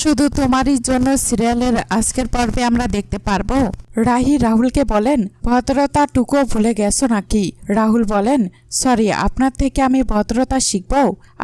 শুধু তোমারই জন্য সিরিয়ালের আজকের পর্বে আমরা দেখতে পারবো রাহি রাহুলকে বলেন, ভদ্রতাটুকুও ভুলে গেছো নাকি? রাহুল বলেন, সরি, আপনার থেকে আমি ভদ্রতা শিখব?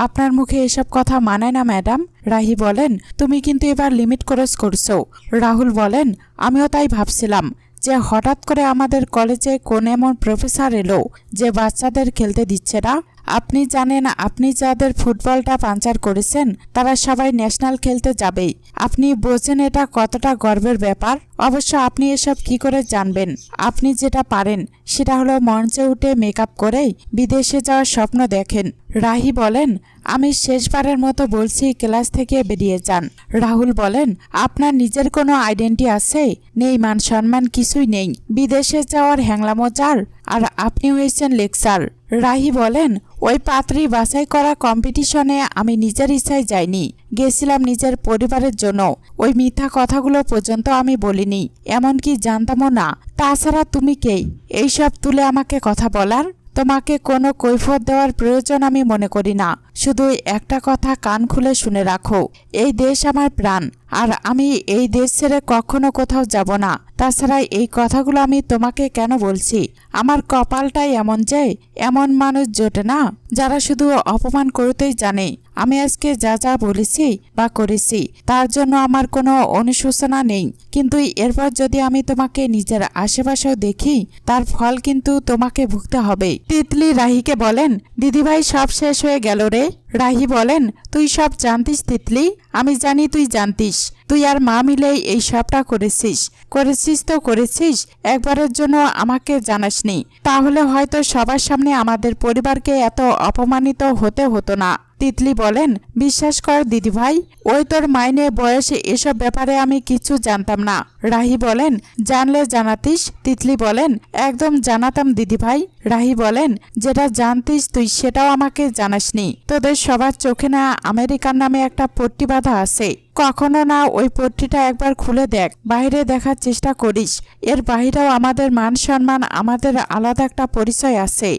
আপনার মুখে এসব কথা মানায় না ম্যাডাম। রাহি বলেন, তুমি কিন্তু এবার লিমিট ক্রস করছো। রাহুল বলেন, আমিও তাই ভাবছিলাম যে হঠাৎ করে আমাদের কলেজে কোন এমন প্রফেসর এলো যে বাচ্চাদের খেলতে দিচ্ছে না। আপনি জানেন, আপনি যাদের ফুটবলটা পাঞ্চার করেছেন তারা সবাই ন্যাশনাল খেলতে যাবেই। আপনি বোঝেন এটা কতটা গর্বের ব্যাপার? অবশ্য আপনি এসব কি করে জানবেন? আপনি যেটা পারেন সেটা হলো মঞ্চে উঠে মেকআপ করেই বিদেশে যাওয়ার স্বপ্ন দেখেন। রাহি বলেন, আমি শেষবারের মতো বলছি, ক্লাস থেকে বেরিয়ে যান। রাহুল বলেন, আপনার নিজের কোনো আইডেন্টি আছে? নেই, মান সম্মান কিছুই নেই। বিদেশে যাওয়ার হ্যাংলামো যার, আর আপনি হয়েছেন লেকচার। রাহি বলেন, ওই পাত্রী বাছাই করা কম্পিটিশনে আমি নিজের ইচ্ছায় যাইনি, গেছিলাম নিজের পরিবারের জন্য। ওই মিথ্যা কথাগুলো পর্যন্ত আমি বলিনি, এমনকি জানতামও না। তাছাড়া তুমি কে এইসব তুলে আমাকে কথা বলার? তোমাকে কোনো কৈফিয়ত দেওয়ার প্রয়োজন আমি মনে করি না। শুধু একটা কথা কান খুলে শুনে রাখো, এই দেশ আমার প্রাণ, আর আমি এই দেশ ছেড়ে কখনো কোথাও যাব না। তাছাড়া এই কথাগুলো আমি তোমাকে কেন বলছি? আমার কপালটাই এমন যে এমন মানুষ জোটে না যারা শুধু অপমান করতেই জানে। আমি আজকে যা যা বলেছি বা করেছি তার জন্য আমার কোনো অনুশোচনা নেই, কিন্তু এরপর যদি আমি তোমাকে নিজের আশেপাশেও দেখি তার ফল কিন্তু তোমাকে ভুগতে হবে। তিতলি রাহিকে বলেন, দিদিভাই সব শেষ হয়ে গেল রে। রাহি বলেন, তুই সব জানতিস তিতলি? আমি জানি তুই জানতিস। তুই আর মা মিলেই এই সবটা করেছিস তো করেছিস, একবারের জন্য আমাকে জানাসনি। তাহলে হয়তো সবার সামনে আমাদের পরিবারকে এত অপমানিত হতে হতো না। তিতলি বলেন, বিশ্বাস কর দিদিভাই, ওই তোর মাইনে বয়সে এসব ব্যাপারে আমি কিছু জানতাম না। রাহি বলেন, জানলে জানাতিস। তিতলি বলেন, একদম জানাতাম দিদিভাই। রাহি বলেন, যেটা জানতিস তুই সেটাও আমাকে জানাসনি। তোদের সবার চোখে না আমেরিকার নামে একটা পট্টি বাঁধা আছে, কখনো না ওই পট্টিটা একবার খুলে দেখ, বাইরে দেখার চেষ্টা করিস। এর বাইরেও আমাদের মান সম্মান, আমাদের আলাদা একটা পরিচয় আছে।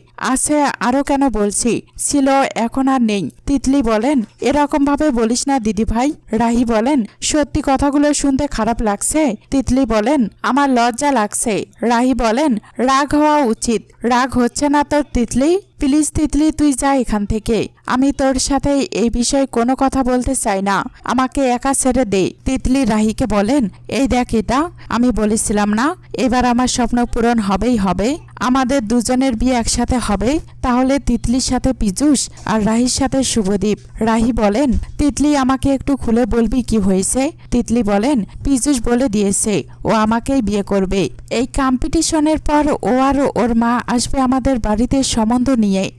আরো কেন বলছি, ছিল, এখন আর নেই। তিতলি বলেন, এরকম ভাবে বলিস না দিদিভাই। রাহি বলেন, সত্যি কথাগুলো শুনতে খারাপ লাগছে। তিতলি বলেন, আমার লজ্জা লাগছে। রাহি বলেন, রাগ হওয়া উচিত। রাগ হচ্ছে না তোর তিতলি? প্লিজ তিতলি, তুই যা এখান থেকে। আমি তোর সাথে এই বিষয়ে কোনো কথা বলতে চাই না, আমাকে একা ছেড়ে দে। তিতলি রাহিকে বলেন, এই দেখ, এটা আমি বলেছিলাম না, এবার আমার স্বপ্ন পূরণ হবেই হবে। আমাদের দুজনের বিয়ে একসাথে হবে। তাহলে তিতলির সাথে পীযূষ আর রাহির সাথে শুভদীপ। রাহি বলেন, তিতলি আমাকে একটু খুলে বলবি কি হয়েছে? তিতলি বলেন, পীযূষ বলে দিয়েছে ও আমাকেই বিয়ে করবে। এই কম্পিটিশনের পর ও আর ওর মা আসবে আমাদের বাড়িতে সম্বন্ধ নিয়ে।